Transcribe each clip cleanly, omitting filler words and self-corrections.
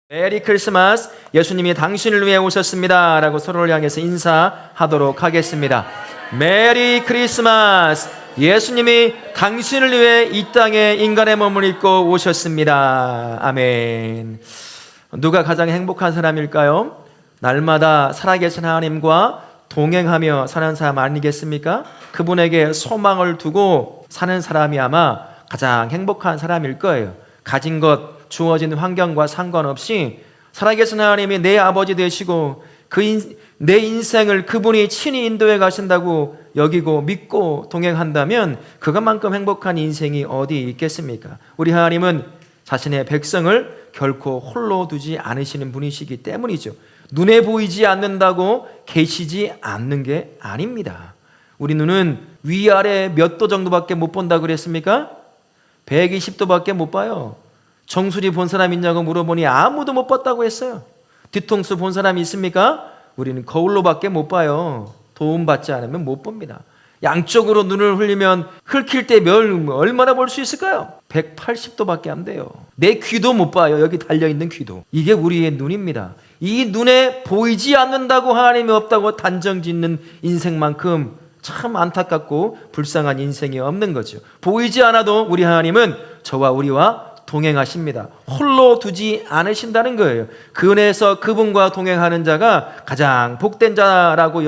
메리 크리스마스, 예수님이 당신을 위해 오셨습니다 라고 서로를 향해서 인사하도록 하겠습니다. 메리 크리스마스, 예수님이 당신을 위해 이 땅에 인간의 몸을 입고 오셨습니다. 아멘. 누가 가장 행복한 사람일까요? 날마다 살아계신 하나님과 동행하며 사는 사람 아니겠습니까? 그분에게 소망을 두고 사는 사람이 아마 가장 행복한 사람일 거예요. 가진 것, 주어진 환경과 상관없이 살아계신 하나님이 내 아버지 되시고 내 인생을 그분이 친히 인도해 가신다고 여기고 믿고 동행한다면 그것만큼 행복한 인생이 어디 있겠습니까? 우리 하나님은 자신의 백성을 결코 홀로 두지 않으시는 분이시기 때문이죠. 눈에 보이지 않는다고 계시지 않는 게 아닙니다. 우리 눈은 위아래 몇 도 정도밖에 못 본다고 그랬습니까? 120도밖에 못 봐요. 정수리 본 사람 있냐고 물어보니 아무도 못 봤다고 했어요. 뒤통수 본 사람이 있습니까? 우리는 거울로밖에 못 봐요. 도움받지 않으면 못 봅니다. 양쪽으로 눈을 흘리면 훑힐 때 얼마나 볼 수 있을까요? 180도밖에 안 돼요. 내 귀도 못 봐요. 여기 달려있는 귀도. 이게 우리의 눈입니다. 이 눈에 보이지 않는다고 하나님이 없다고 단정짓는 인생만큼 참 안타깝고 불쌍한 인생이 없는 거죠. 보이지 않아도 우리 하나님은 저와 우리와 동행하십니다. 홀로 두지 않으신다는 거예요. 그 은혜에서 그분과 동행하는 자가 가장 복된 자라고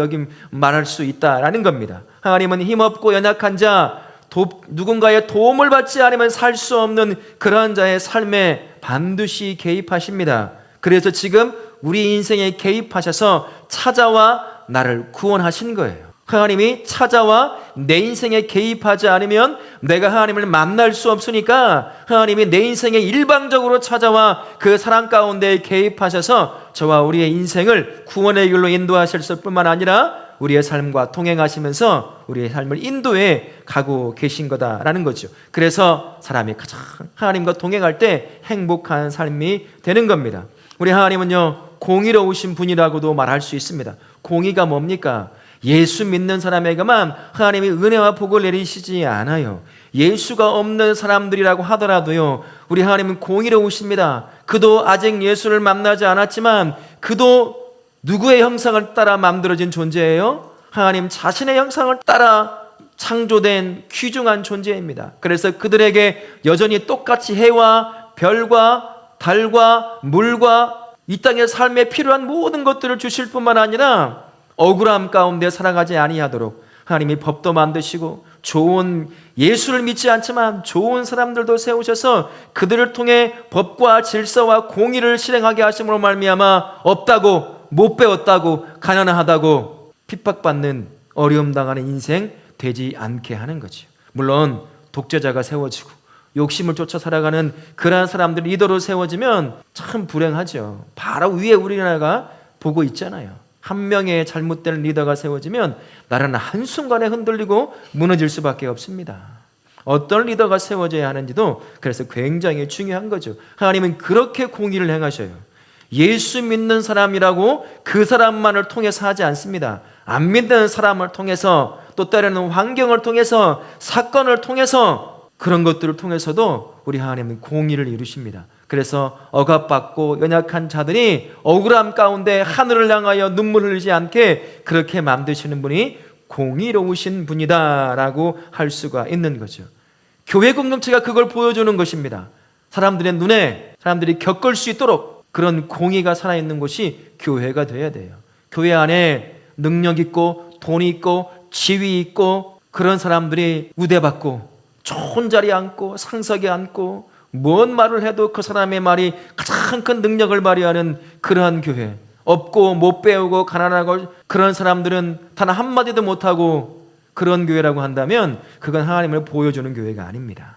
말할 수 있다라는 겁니다. 하나님은 힘없고 연약한 자, 누군가의 도움을 받지 않으면 살 수 없는 그러한 자의 삶에 반드시 개입하십니다. 그래서 지금 우리 인생에 개입하셔서 찾아와 나를 구원하신 거예요. 하나님이 찾아와 내 인생에 개입하지 않으면 내가 하나님을 만날 수 없으니까 하나님이 내 인생에 일방적으로 찾아와 그 사랑 가운데 개입하셔서 저와 우리의 인생을 구원의 길로 인도하실 뿐만 아니라 우리의 삶과 동행하시면서 우리의 삶을 인도해 가고 계신 거다라는 거죠. 그래서 사람이 가장 하나님과 동행할 때 행복한 삶이 되는 겁니다. 우리 하나님은요, 공의로우신 분이라고도 말할 수 있습니다. 공의가 뭡니까? 예수 믿는 사람에게만 하나님이 은혜와 복을 내리시지 않아요. 예수가 없는 사람들이라고 하더라도요, 우리 하나님은 공의로우십니다. 그도 아직 예수를 만나지 않았지만 그도 누구의 형상을 따라 만들어진 존재예요? 하나님 자신의 형상을 따라 창조된 귀중한 존재입니다. 그래서 그들에게 여전히 똑같이 해와 별과 달과 물과 이 땅의 삶에 필요한 모든 것들을 주실 뿐만 아니라 억울함 가운데 살아가지 아니하도록 하나님이 법도 만드시고 좋은, 예수를 믿지 않지만 좋은 사람들도 세우셔서 그들을 통해 법과 질서와 공의를 실행하게 하심으로 말미암아 없다고, 못 배웠다고, 가난하다고 핍박받는, 어려움 당하는 인생 되지 않게 하는 거죠. 물론 독재자가 세워지고 욕심을 쫓아 살아가는 그러한 사람들 리더로 세워지면 참 불행하죠. 바로 위에 우리나라가 보고 있잖아요. 한 명의 잘못된 리더가 세워지면 나라는 한순간에 흔들리고 무너질 수밖에 없습니다. 어떤 리더가 세워져야 하는지도 그래서 굉장히 중요한 거죠. 하나님은 그렇게 공의를 행하셔요. 예수 믿는 사람이라고 그 사람만을 통해서 하지 않습니다. 안 믿는 사람을 통해서, 또 때로는 환경을 통해서, 사건을 통해서, 그런 것들을 통해서도 우리 하나님은 공의를 이루십니다. 그래서 억압받고 연약한 자들이 억울함 가운데 하늘을 향하여 눈물 흘리지 않게 그렇게 만드시는 분이 공의로우신 분이다라고 할 수가 있는 거죠. 교회 공동체가 그걸 보여주는 것입니다. 사람들의 눈에, 사람들이 겪을 수 있도록 그런 공의가 살아있는 곳이 교회가 되어야 돼요. 교회 안에 능력 있고 돈 있고 지위 있고 그런 사람들이 우대받고 좋은 자리에 앉고 상석에 앉고 뭔 말을 해도 그 사람의 말이 가장 큰 능력을 발휘하는 그러한 교회, 없고 못 배우고 가난하고 그런 사람들은 단 한마디도 못하고 그런 교회라고 한다면 그건 하나님을 보여주는 교회가 아닙니다.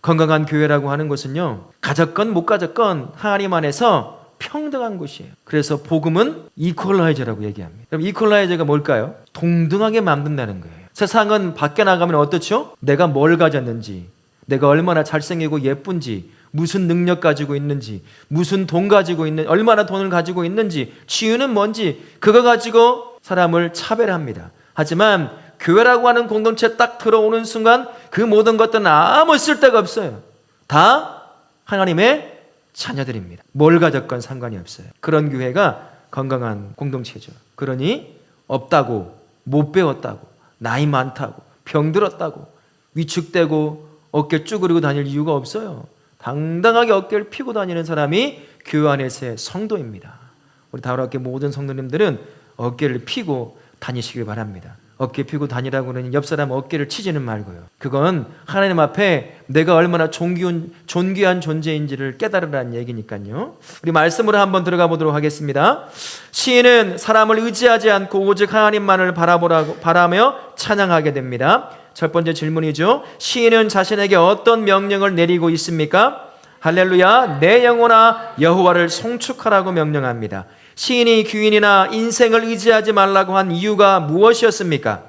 건강한 교회라고 하는 것은요, 가졌건 못 가졌건 하나님 안에서 평등한 곳이에요. 그래서 복음은 이퀄라이저라고 얘기합니다. 그럼 이퀄라이저가 뭘까요? 동등하게 만든다는 거예요. 세상은 밖에 나가면 어떻죠? 내가 뭘 가졌는지, 내가 얼마나 잘생기고 예쁜지, 무슨 능력 가지고 있는지, 무슨 돈 가지고 있는, 얼마나 돈을 가지고 있는지, 치유는 뭔지, 그거 가지고 사람을 차별합니다. 하지만 교회라고 하는 공동체 딱 들어오는 순간 그 모든 것들은 아무 쓸데가 없어요. 다 하나님의 자녀들입니다. 뭘 가졌건 상관이 없어요. 그런 교회가 건강한 공동체죠. 그러니 없다고, 못 배웠다고, 나이 많다고, 병들었다고 위축되고 어깨 쭈그리고 다닐 이유가 없어요. 당당하게 어깨를 펴고 다니는 사람이 교회 안에서의 성도입니다. 우리 다울학교 모든 성도님들은 어깨를 펴고 다니시길 바랍니다. 어깨 펴고 다니라고 그러니 옆 사람 어깨를 치지는 말고요. 그건 하나님 앞에 내가 얼마나 존귀한 존재인지를 깨달으라는 얘기니까요. 우리 말씀으로 한번 들어가 보도록 하겠습니다. 시인은 사람을 의지하지 않고 오직 하나님만을 바라며 찬양하게 됩니다. 첫 번째 질문이죠. 시인은 자신에게 어떤 명령을 내리고 있습니까? 할렐루야, 내 영혼아 여호와를 송축하라고 명령합니다. 시인이 귀인이나 인생을 의지하지 말라고 한 이유가 무엇이었습니까?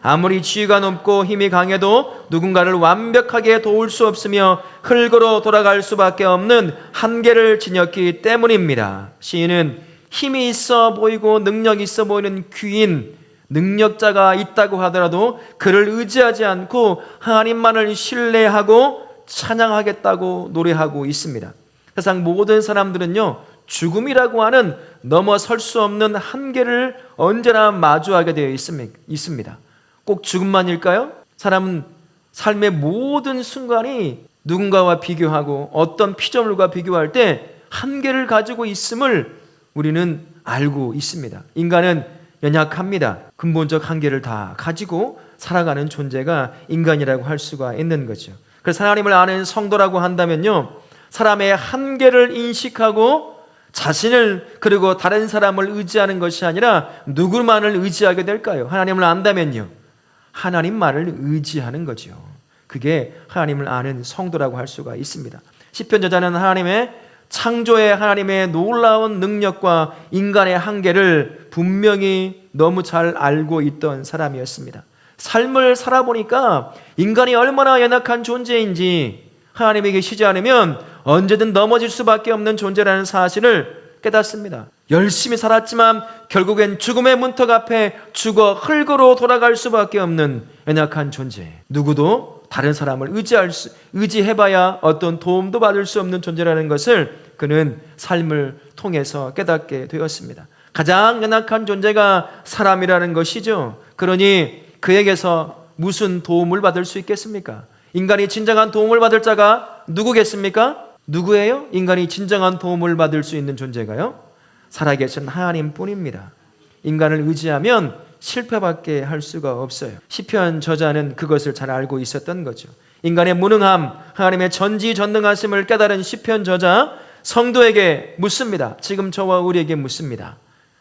아무리 지위가 높고 힘이 강해도 누군가를 완벽하게 도울 수 없으며 흙으로 돌아갈 수밖에 없는 한계를 지녔기 때문입니다. 시인은 힘이 있어 보이고 능력 있어 보이는 귀인, 능력자가 있다고 하더라도 그를 의지하지 않고 하나님만을 신뢰하고 찬양하겠다고 노래하고 있습니다. 세상 모든 사람들은요, 죽음이라고 하는 넘어설 수 없는 한계를 언제나 마주하게 되어 있습니다. 꼭 죽음만일까요? 사람은 삶의 모든 순간이 누군가와 비교하고 어떤 피조물과 비교할 때 한계를 가지고 있음을 우리는 알고 있습니다. 인간은 연약합니다. 근본적 한계를 다 가지고 살아가는 존재가 인간이라고 할 수가 있는 거죠. 그래서 하나님을 아는 성도라고 한다면요, 사람의 한계를 인식하고 자신을 그리고 다른 사람을 의지하는 것이 아니라 누구만을 의지하게 될까요? 하나님을 안다면요, 하나님만을 의지하는 거죠. 그게 하나님을 아는 성도라고 할 수가 있습니다. 시편 저자는 하나님의 창조의 하나님의 놀라운 능력과 인간의 한계를 분명히 너무 잘 알고 있던 사람이었습니다. 삶을 살아보니까 인간이 얼마나 연약한 존재인지, 하나님이 계시지 않으면 언제든 넘어질 수밖에 없는 존재라는 사실을 깨닫습니다. 열심히 살았지만 결국엔 죽음의 문턱 앞에 죽어 흙으로 돌아갈 수밖에 없는 연약한 존재, 누구도 다른 사람을 의지해봐야 어떤 도움도 받을 수 없는 존재라는 것을 그는 삶을 통해서 깨닫게 되었습니다. 가장 연약한 존재가 사람이라는 것이죠. 그러니 그에게서 무슨 도움을 받을 수 있겠습니까? 인간이 진정한 도움을 받을 자가 누구겠습니까? 누구예요? 인간이 진정한 도움을 받을 수 있는 존재가요? 살아계신 하나님뿐입니다. 인간을 의지하면 실패밖에 할 수가 없어요. 시편 저자는 그것을 잘 알고 있었던 거죠. 인간의 무능함, 하나님의 전지전능하심을 깨달은 시편 저자, 성도에게 묻습니다. 지금 저와 우리에게 묻습니다.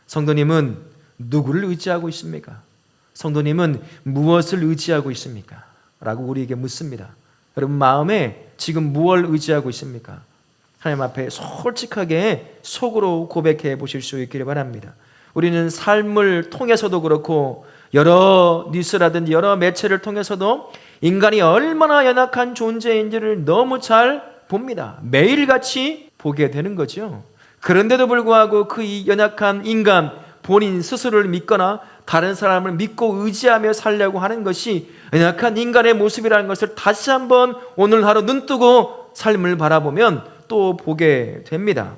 성도님은 누구를 의지하고 있습니까? 성도님은 무엇을 의지하고 있습니까? 라고 우리에게 묻습니다. 여러분 마음에 지금 무엇을 의지하고 있습니까? 하나님 앞에 솔직하게 속으로 고백해 보실 수 있기를 바랍니다. 우리는 삶을 통해서도 그렇고 여러 뉴스라든지 여러 매체를 통해서도 인간이 얼마나 연약한 존재인지를 너무 잘 봅니다. 매일같이 보게 되는 거죠. 그런데도 불구하고 그 연약한 인간 본인 스스로를 믿거나 다른 사람을 믿고 의지하며 살려고 하는 것이 연약한 인간의 모습이라는 것을 다시 한번 오늘 하루 눈뜨고 삶을 바라보면 또 보게 됩니다.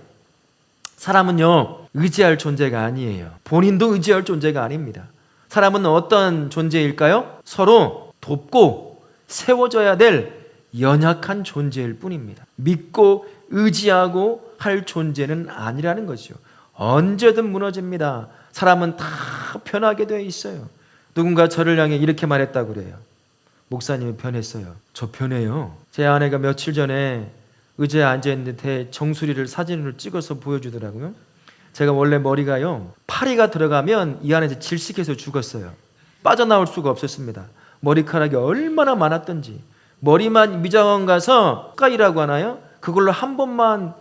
사람은요, 의지할 존재가 아니에요. 본인도 의지할 존재가 아닙니다. 사람은 어떤 존재일까요? 서로 돕고 세워져야 될 연약한 존재일 뿐입니다. 믿고 의지하고 할 존재는 아니라는 거죠. 언제든 무너집니다. 사람은 다 변하게 되어 있어요. 누군가 저를 향해 이렇게 말했다고 그래요. 목사님이 변했어요. 저 변해요. 제 아내가 며칠 전에 의자에 앉아있는데 정수리를 사진으로 찍어서 보여주더라고요. 제가 원래 머리가요, 파리가 들어가면 이 안에서 질식해서 죽었어요. 빠져나올 수가 없었습니다. 머리카락이 얼마나 많았던지. 머리만 미장원 가서 가이라고 하나요? 그걸로 한 번만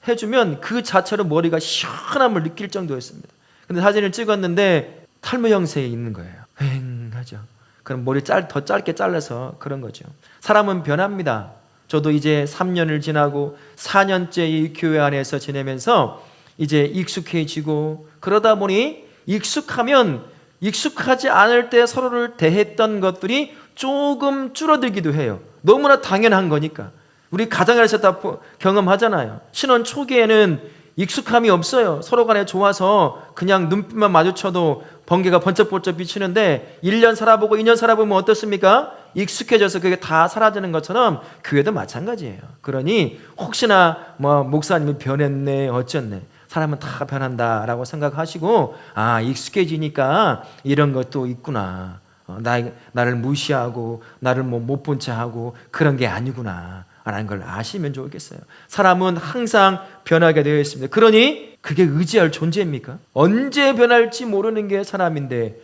해주면 그 자체로 머리가 시원함을 느낄 정도였습니다. 근데 사진을 찍었는데 탈모 형세에 있는 거예요. 휑하죠. 그럼 머리 더 짧게 잘라서 그런 거죠. 사람은 변합니다. 저도 이제 3년을 지나고 4년째 이 교회 안에서 지내면서 이제 익숙해지고 그러다 보니 익숙하면 익숙하지 않을 때 서로를 대했던 것들이 조금 줄어들기도 해요. 너무나 당연한 거니까. 우리 가정에서 다 경험하잖아요. 신혼 초기에는 익숙함이 없어요. 서로 간에 좋아서 그냥 눈빛만 마주쳐도 번개가 번쩍번쩍 비치는데 1년 살아보고 2년 살아보면 어떻습니까? 익숙해져서 그게 다 사라지는 것처럼 교회도 마찬가지예요. 그러니 혹시나 목사님이 변했네 어쩌네, 사람은 다 변한다라고 생각하시고 익숙해지니까 이런 것도 있구나, 나를 무시하고 나를 못 본 채 하고 그런 게 아니구나 라는 걸 아시면 좋겠어요. 사람은 항상 변하게 되어 있습니다. 그러니 그게 의지할 존재입니까? 언제 변할지 모르는 게 사람인데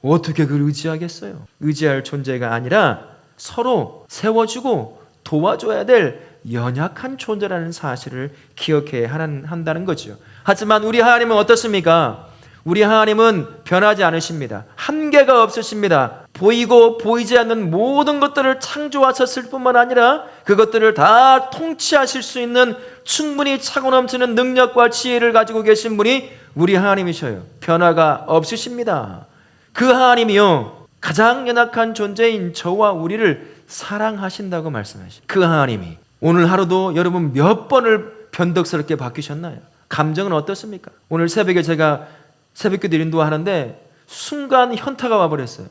어떻게 그걸 의지하겠어요? 의지할 존재가 아니라 서로 세워주고 도와줘야 될 연약한 존재라는 사실을 기억해야 한다는 거죠. 하지만 우리 하나님은 어떻습니까? 우리 하나님은 변하지 않으십니다. 한계가 없으십니다. 보이고 보이지 않는 모든 것들을 창조하셨을 뿐만 아니라 그것들을 다 통치하실 수 있는 충분히 차고 넘치는 능력과 지혜를 가지고 계신 분이 우리 하나님이셔요. 변화가 없으십니다. 그 하나님이요, 가장 연약한 존재인 저와 우리를 사랑하신다고 말씀하십니다. 그 하나님이 오늘 하루도 여러분 몇 번을 변덕스럽게 바뀌셨나요? 감정은 어떻습니까? 오늘 새벽에 제가 새벽기도 인도하는데 순간 현타가 와버렸어요.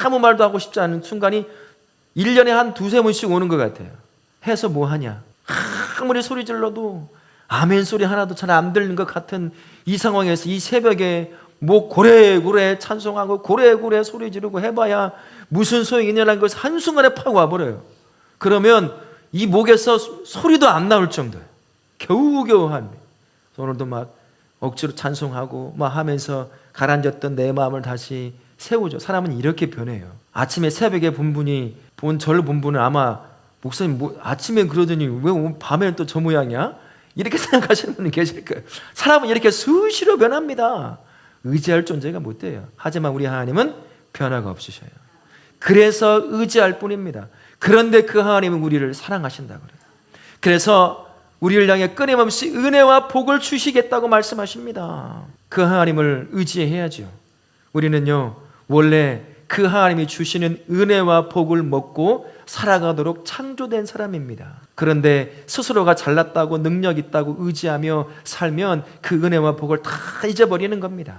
아무 말도 하고 싶지 않은 순간이 1년에 한 두세 번씩 오는 것 같아요. 해서 뭐 하냐, 아무리 소리 질러도 아멘 소리 하나도 잘 안 들리는 것 같은 이 상황에서 이 새벽에 뭐 고래고래 찬송하고 고래고래 소리 지르고 해봐야 무슨 소용이 있냐는 것을 한순간에 파고 와버려요. 그러면 이 목에서 소리도 안 나올 정도예요. 겨우겨우 합니다. 오늘도 막 억지로 찬송하고 막 하면서 가라앉았던 내 마음을 다시 세우죠. 사람은 이렇게 변해요. 아침에 새벽에 본 분이 저를 본 분은 아마 목사님 아침에 그러더니 왜 오늘 밤에는 또 저 모양이야? 이렇게 생각하시는 분이 계실 거예요. 사람은 이렇게 수시로 변합니다. 의지할 존재가 못 돼요. 하지만 우리 하나님은 변화가 없으셔요. 그래서 의지할 뿐입니다. 그런데 그 하나님은 우리를 사랑하신다고 그래요. 그래서 우리를 향해 끊임없이 은혜와 복을 주시겠다고 말씀하십니다. 그 하나님을 의지해야죠. 우리는요, 원래 그 하나님이 주시는 은혜와 복을 먹고 살아가도록 창조된 사람입니다. 그런데 스스로가 잘났다고 능력 있다고 의지하며 살면 그 은혜와 복을 다 잊어버리는 겁니다.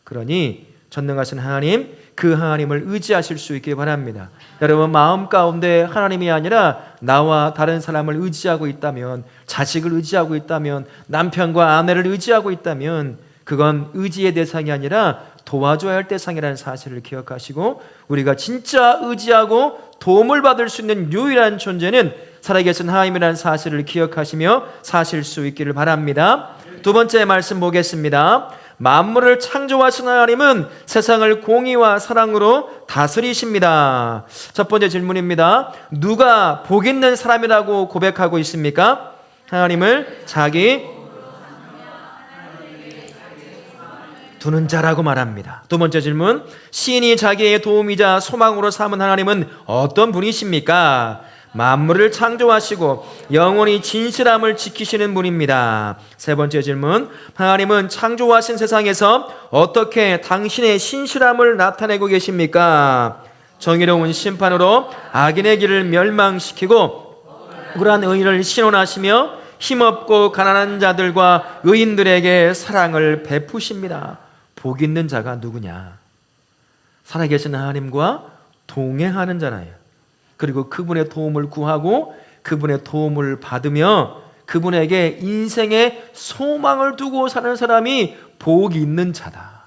그러니 전능하신 하나님, 그 하나님을 의지하실 수 있길 바랍니다. 여러분 마음 가운데 하나님이 아니라 나와 다른 사람을 의지하고 있다면, 자식을 의지하고 있다면, 남편과 아내를 의지하고 있다면 그건 의지의 대상이 아니라 도와줘야 할 대상이라는 사실을 기억하시고, 우리가 진짜 의지하고 도움을 받을 수 있는 유일한 존재는 살아계신 하나님이라는 사실을 기억하시며 사실 수 있기를 바랍니다. 두 번째 말씀 보겠습니다. 만물을 창조하신 하나님은 세상을 공의와 사랑으로 다스리십니다. 첫 번째 질문입니다. 누가 복 있는 사람이라고 고백하고 있습니까? 하나님을 자기 두는 자라고 말합니다. 두 번째 질문, 시인이 자기의 도움이자 소망으로 삼은 하나님은 어떤 분이십니까? 만물을 창조하시고 영원히 진실함을 지키시는 분입니다. 세 번째 질문, 하나님은 창조하신 세상에서 어떻게 당신의 신실함을 나타내고 계십니까? 정의로운 심판으로 악인의 길을 멸망시키고 억울한 의인을 신원하시며 힘없고 가난한 자들과 의인들에게 사랑을 베푸십니다. 복 있는 자가 누구냐? 살아계신 하나님과 동행하는 자나요. 그리고 그분의 도움을 구하고 그분의 도움을 받으며 그분에게 인생의 소망을 두고 사는 사람이 복이 있는 자다.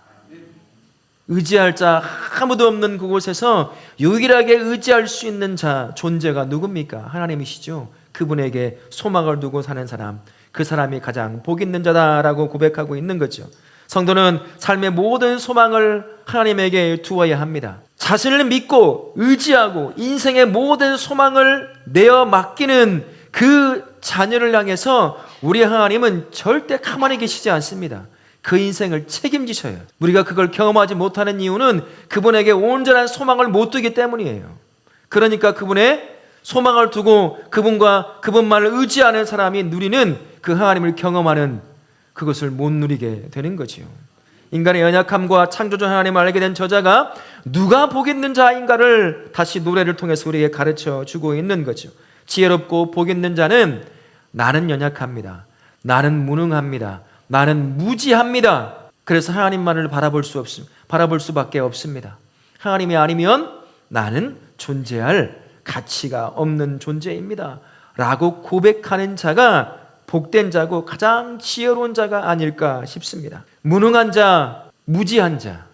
의지할 자 아무도 없는 그곳에서 유일하게 의지할 수 있는 자, 존재가 누굽니까? 하나님이시죠. 그분에게 소망을 두고 사는 사람, 그 사람이 가장 복 있는 자다라고 고백하고 있는 거죠. 성도는 삶의 모든 소망을 하나님에게 두어야 합니다. 자신을 믿고 의지하고 인생의 모든 소망을 내어 맡기는 그 자녀를 향해서 우리 하나님은 절대 가만히 계시지 않습니다. 그 인생을 책임지셔요. 우리가 그걸 경험하지 못하는 이유는 그분에게 온전한 소망을 못 두기 때문이에요. 그러니까 그분의 소망을 두고 그분과 그분만을 의지하는 사람이 누리는 그 하나님을 경험하는 그것을 못 누리게 되는 거지요. 인간의 연약함과 창조주 하나님을 알게 된 저자가 누가 복 있는 자인가를 다시 노래를 통해서 우리에게 가르쳐 주고 있는 거죠. 지혜롭고 복 있는 자는 나는 연약합니다. 나는 무능합니다. 나는 무지합니다. 그래서 하나님만을 바라볼 수밖에 없습니다. 하나님이 아니면 나는 존재할 가치가 없는 존재입니다. 라고 고백하는 자가 복된 자고 가장 지혜로운 자가 아닐까 싶습니다. 무능한 자, 무지한 자,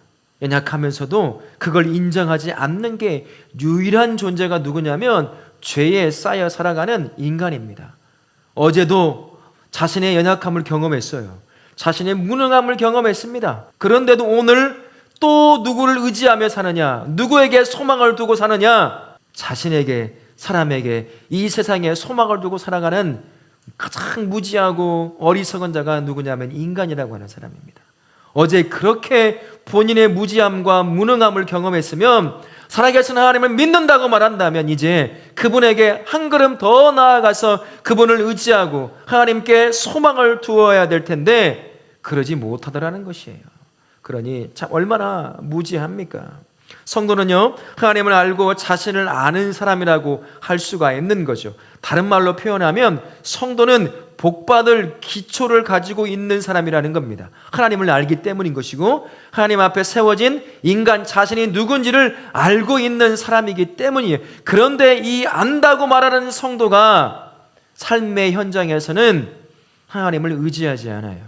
연약하면서도 그걸 인정하지 않는 게 유일한 존재가 누구냐면 죄에 쌓여 살아가는 인간입니다. 어제도 자신의 연약함을 경험했어요. 자신의 무능함을 경험했습니다. 그런데도 오늘 또 누구를 의지하며 사느냐? 누구에게 소망을 두고 사느냐? 자신에게, 사람에게, 이 세상에 소망을 두고 살아가는 가장 무지하고 어리석은 자가 누구냐면 인간이라고 하는 사람입니다. 어제 그렇게 본인의 무지함과 무능함을 경험했으면 살아계신 하나님을 믿는다고 말한다면 이제 그분에게 한 걸음 더 나아가서 그분을 의지하고 하나님께 소망을 두어야 될 텐데 그러지 못하더라는 것이에요. 그러니 참 얼마나 무지합니까? 성도는요, 하나님을 알고 자신을 아는 사람이라고 할 수가 있는 거죠. 다른 말로 표현하면 성도는 복받을 기초를 가지고 있는 사람이라는 겁니다. 하나님을 알기 때문인 것이고 하나님 앞에 세워진 인간 자신이 누군지를 알고 있는 사람이기 때문이에요. 그런데 이 안다고 말하는 성도가 삶의 현장에서는 하나님을 의지하지 않아요.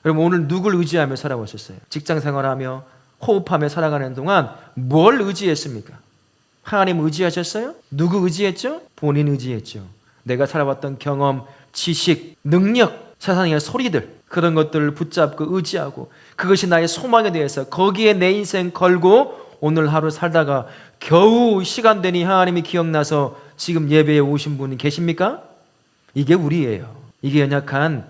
여러분, 오늘 누굴 의지하며 살아오셨어요? 직장 생활하며 호흡하며 살아가는 동안 뭘 의지했습니까? 하나님 의지하셨어요? 누구 의지했죠? 본인 의지했죠. 내가 살아왔던 경험, 지식, 능력, 세상의 소리들, 그런 것들을 붙잡고 의지하고 그것이 나의 소망에 대해서 거기에 내 인생 걸고 오늘 하루 살다가 겨우 시간 되니 하나님이 기억나서 지금 예배에 오신 분이 계십니까? 이게 우리예요. 이게 연약한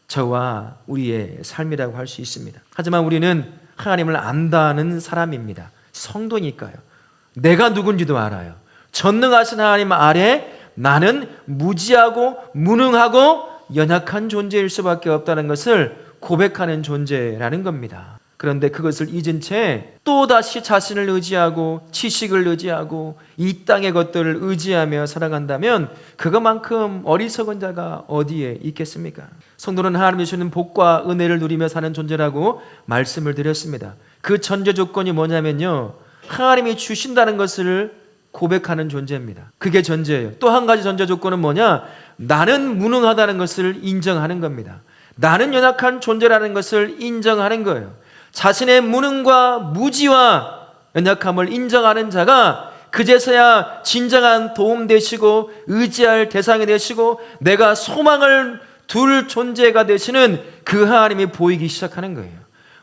저와 우리의 삶이라고 할 수 있습니다. 하지만 우리는 하나님을 안다는 사람입니다. 성도니까요. 내가 누군지도 알아요. 전능하신 하나님 아래 나는 무지하고 무능하고 연약한 존재일 수밖에 없다는 것을 고백하는 존재라는 겁니다. 그런데 그것을 잊은 채 또다시 자신을 의지하고 지식을 의지하고 이 땅의 것들을 의지하며 살아간다면 그것만큼 어리석은 자가 어디에 있겠습니까? 성도는 하나님이 주는 복과 은혜를 누리며 사는 존재라고 말씀을 드렸습니다. 그 전제 조건이 뭐냐면요, 하나님이 주신다는 것을 고백하는 존재입니다. 그게 전제예요. 또 한 가지 전제 조건은 뭐냐? 나는 무능하다는 것을 인정하는 겁니다. 나는 연약한 존재라는 것을 인정하는 거예요. 자신의 무능과 무지와 연약함을 인정하는 자가 그제서야 진정한 도움 되시고 의지할 대상이 되시고 내가 소망을 둘 존재가 되시는 그 하나님이 보이기 시작하는 거예요.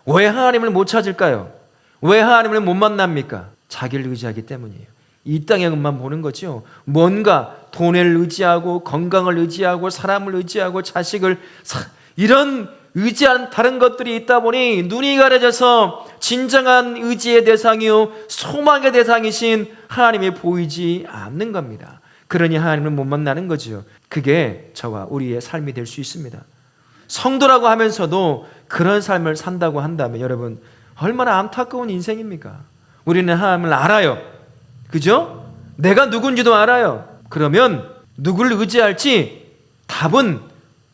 왜 하나님을 못 찾을까요? 왜 하나님을 못 만납니까? 자기를 의지하기 때문이에요. 이 땅의 것만 보는 거죠. 뭔가 돈을 의지하고 건강을 의지하고 사람을 의지하고 자식을 이런 의지한 다른 것들이 있다 보니 눈이 가려져서 진정한 의지의 대상이요 소망의 대상이신 하나님이 보이지 않는 겁니다. 그러니 하나님을 못 만나는 거죠. 그게 저와 우리의 삶이 될 수 있습니다. 성도라고 하면서도 그런 삶을 산다고 한다면 여러분 얼마나 안타까운 인생입니까? 우리는 하나님을 알아요. 그죠? 내가 누군지도 알아요. 그러면 누구를 의지할지 답은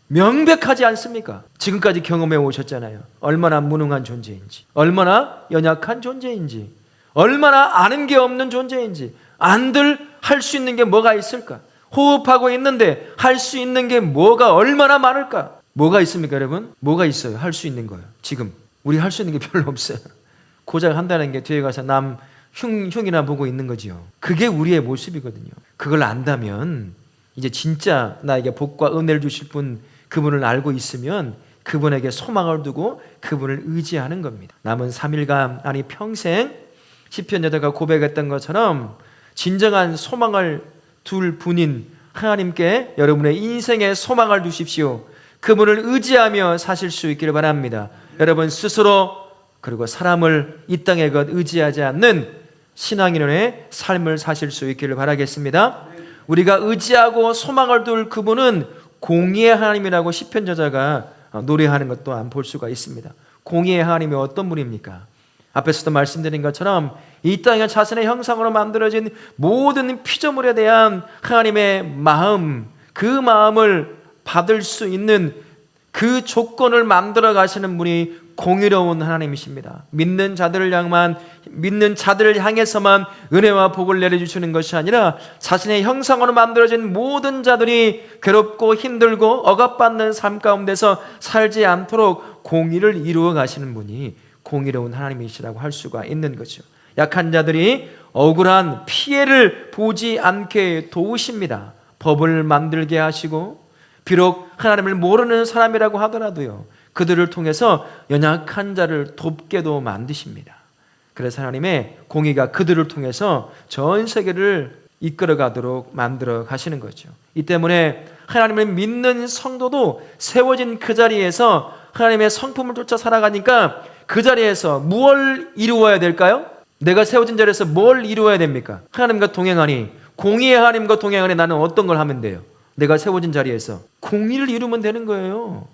명백하지 않습니까? 지금까지 경험해 오셨잖아요. 얼마나 무능한 존재인지, 얼마나 연약한 존재인지, 얼마나 아는 게 없는 존재인지, 안들 할 수 있는 게 뭐가 있을까? 호흡하고 있는데 할 수 있는 게 뭐가 얼마나 많을까? 뭐가 있습니까, 여러분? 뭐가 있어요? 할 수 있는 거예요. 지금 우리 할 수 있는 게 별로 없어요. 고작 한다는 게 뒤에 가서 남 흉이나 보고 있는 거지요. 그게 우리의 모습이거든요. 그걸 안다면 이제 진짜 나에게 복과 은혜를 주실 분, 그분을 알고 있으면 그분에게 소망을 두고 그분을 의지하는 겁니다. 남은 3일간 아니 평생 시편 여자가 고백했던 것처럼 진정한 소망을 둘 분인 하나님께 여러분의 인생에 소망을 두십시오. 그분을 의지하며 사실 수 있기를 바랍니다. 여러분 스스로 그리고 사람을 이 땅의 것 의지하지 않는 신앙인의 삶을 사실 수 있기를 바라겠습니다. 우리가 의지하고 소망을 둘 그분은 공의의 하나님이라고 시편 저자가 노래하는 것도 볼 수가 있습니다. 공의의 하나님이 어떤 분입니까? 앞에서도 말씀드린 것처럼 이 땅에 자신의 형상으로 만들어진 모든 피조물에 대한 하나님의 마음, 그 마음을 받을 수 있는 그 조건을 만들어 가시는 분이 공의로운 하나님이십니다. 믿는 자들을 향해서만 은혜와 복을 내려주시는 것이 아니라 자신의 형상으로 만들어진 모든 자들이 괴롭고 힘들고 억압받는 삶 가운데서 살지 않도록 공의를 이루어 가시는 분이 공의로운 하나님이시라고 할 수가 있는 거죠. 약한 자들이 억울한 피해를 보지 않게 도우십니다. 법을 만들게 하시고 비록 하나님을 모르는 사람이라고 하더라도요, 그들을 통해서 연약한 자를 돕게도 만드십니다. 그래서 하나님의 공의가 그들을 통해서 전 세계를 이끌어가도록 만들어 가시는 거죠. 이 때문에 하나님을 믿는 성도도 세워진 그 자리에서 하나님의 성품을 쫓아 살아가니까 그 자리에서 무엇을 이루어야 될까요? 내가 세워진 자리에서 뭘 이루어야 됩니까? 하나님과 동행하니, 공의의 하나님과 동행하니 나는 어떤 걸 하면 돼요? 내가 세워진 자리에서 공의를 이루면 되는 거예요.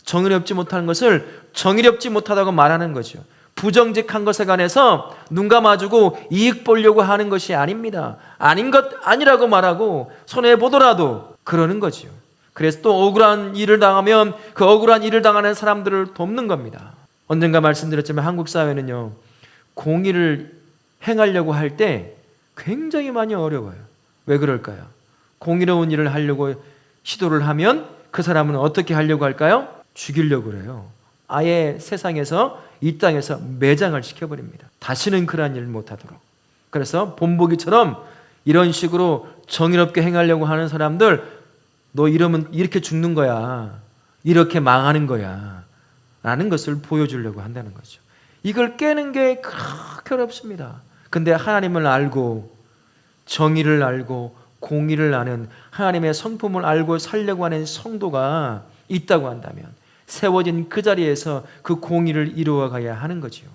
정의롭지 못한 것을 정의롭지 못하다고 말하는 거죠. 부정직한 것에 관해서 눈 감아주고 이익 보려고 하는 것이 아닙니다. 아닌 것 아니라고 말하고 손해보더라도 그러는 거죠. 그래서 또 억울한 일을 당하면 그 억울한 일을 당하는 사람들을 돕는 겁니다. 언젠가 말씀드렸지만 한국 사회는요, 공의를 행하려고 할 때 굉장히 많이 어려워요. 왜 그럴까요? 공의로운 일을 하려고 시도를 하면 그 사람은 어떻게 하려고 할까요? 죽이려고 그래요. 아예 세상에서, 이 땅에서 매장을 시켜버립니다. 다시는 그런 일을 못하도록. 그래서 본보기처럼 이런 식으로 정의롭게 행하려고 하는 사람들, 너 이러면 이렇게 죽는 거야, 이렇게 망하는 거야 라는 것을 보여주려고 한다는 거죠. 이걸 깨는 게 그렇게 어렵습니다. 근데 하나님을 알고 정의를 알고 공의를 아는 하나님의 성품을 알고 살려고 하는 성도가 있다고 한다면 세워진 그 자리에서 그 공의를 이루어 가야 하는 거지요.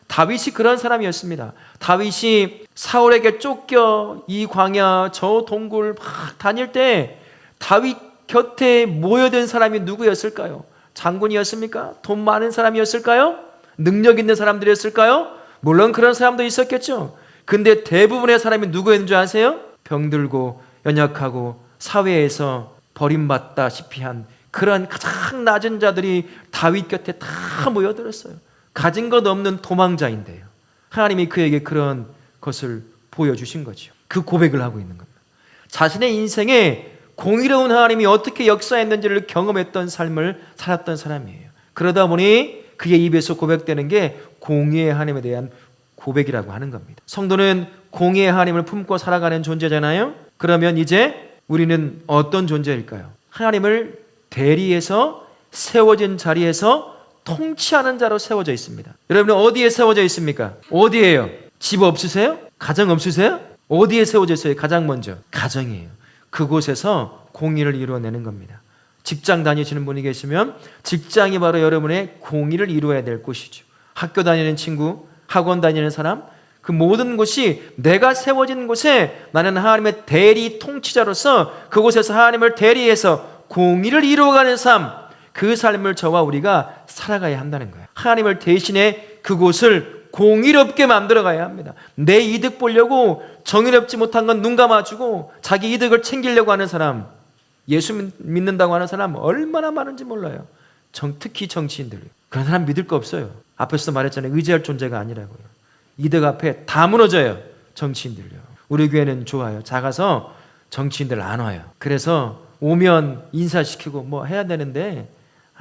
다윗이 그런 사람이었습니다. 다윗이 사울에게 쫓겨 이 광야 저 동굴 막 다닐 때 다윗 곁에 모여든 사람이 누구였을까요? 장군이었습니까? 돈 많은 사람이었을까요? 능력 있는 사람들이었을까요? 물론 그런 사람도 있었겠죠. 근데 대부분의 사람이 누구였는 줄 아세요? 병들고 연약하고 사회에서 버림받다시피 한 그런 가장 낮은 자들이 다윗 곁에 다 모여들었어요. 가진 것 없는 도망자인데요, 하나님이 그에게 그런 것을 보여주신 거죠. 그 고백을 하고 있는 겁니다. 자신의 인생에 공의로운 하나님이 어떻게 역사했는지를 경험했던 삶을 살았던 사람이에요. 그러다 보니 그의 입에서 고백되는 게 공의의 하나님에 대한 고백이라고 하는 겁니다. 성도는 공의의 하나님을 품고 살아가는 존재잖아요. 그러면 이제 우리는 어떤 존재일까요? 하나님을 대리해서 세워진 자리에서 통치하는 자로 세워져 있습니다. 여러분은 어디에 세워져 있습니까? 어디에요? 집 없으세요? 가정 없으세요? 어디에 세워져 있어요? 가장 먼저 가정이에요. 그곳에서 공의를 이루어내는 겁니다. 직장 다니시는 분이 계시면 직장이 바로 여러분의 공의를 이루어야 될 곳이죠. 학교 다니는 친구, 학원 다니는 사람, 그 모든 곳이 내가 세워진 곳에 나는 하나님의 대리 통치자로서 그곳에서 하나님을 대리해서 공의를 이루어가는 삶, 그 삶을 저와 우리가 살아가야 한다는 거예요. 하나님을 대신해 그곳을 공의롭게 만들어가야 합니다. 내 이득 보려고 정의롭지 못한 건 눈 감아주고 자기 이득을 챙기려고 하는 사람, 예수 믿는다고 하는 사람 얼마나 많은지 몰라요. 특히 정치인들. 그런 사람 믿을 거 없어요. 앞에서도 말했잖아요. 의지할 존재가 아니라고요. 이득 앞에 다 무너져요. 정치인들요. 우리 교회는 좋아요. 작아서 정치인들 안 와요. 그래서 오면 인사시키고 뭐 해야 되는데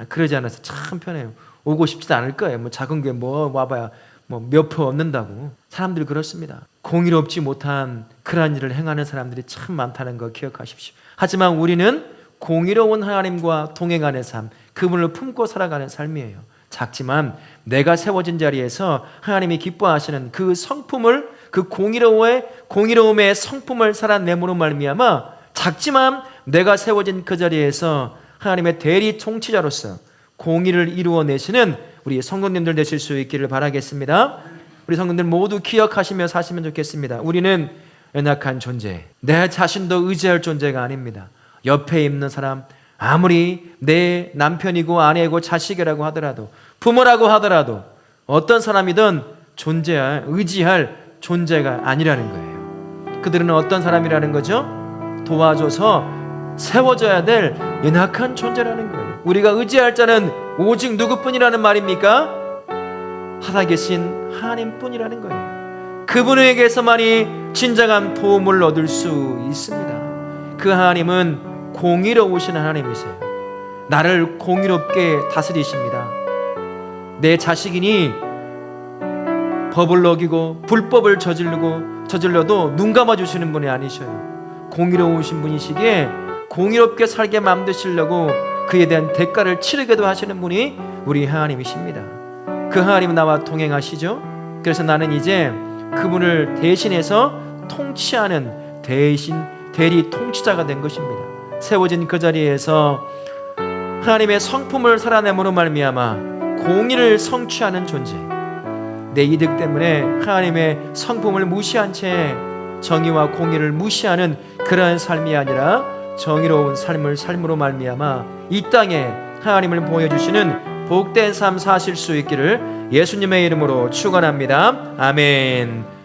그러지 않아서 참 편해요. 오고 싶지도 않을 거예요. 뭐 작은 교회 뭐 와봐야 뭐 몇 표 얻는다고. 사람들이 그렇습니다. 공의롭지 못한 그러한 일을 행하는 사람들이 참 많다는 거 기억하십시오. 하지만 우리는 공의로운 하나님과 동행하는 삶, 그분을 품고 살아가는 삶이에요. 작지만 내가 세워진 자리에서 하나님이 기뻐하시는 그 성품을, 그 공의로움의 성품을 살아내므로 말미암아 작지만 내가 세워진 그 자리에서 하나님의 대리 통치자로서 공의를 이루어내시는 우리 성도님들 되실 수 있기를 바라겠습니다. 우리 성도님들 모두 기억하시며 사시면 좋겠습니다. 우리는 연약한 존재, 내 자신도 의지할 존재가 아닙니다. 옆에 있는 사람, 아무리 내 남편이고 아내이고 자식이라고 하더라도, 부모라고 하더라도 어떤 사람이든 의지할 존재가 아니라는 거예요. 그들은 어떤 사람이라는 거죠? 도와줘서 세워져야 될 연약한 존재라는 거예요. 우리가 의지할 자는 오직 누구뿐이라는 말입니까? 살아계신 하나님뿐이라는 거예요. 그분에게서만이 진정한 도움을 얻을 수 있습니다. 그 하나님은 공의로우신 하나님이세요. 나를 공의롭게 다스리십니다. 내 자식이니 법을 어기고 불법을 저질러도 눈 감아주시는 분이 아니셔요. 공의로우신 분이시기에 공의롭게 살게 만드시려고 그에 대한 대가를 치르게도 하시는 분이 우리 하나님이십니다. 그 하나님은 나와 동행하시죠. 그래서 나는 이제 그분을 대신해서 통치하는 대리 통치자가 된 것입니다. 세워진 그 자리에서 하나님의 성품을 살아내므로 말미암아 공의를 성취하는 존재, 내 이득 때문에 하나님의 성품을 무시한 채 정의와 공의를 무시하는 그러한 삶이 아니라 정의로운 삶을 삶으로 말미암아 이 땅에 하나님을 보여주시는 복된 삶 사실 수 있기를 예수님의 이름으로 축원합니다. 아멘.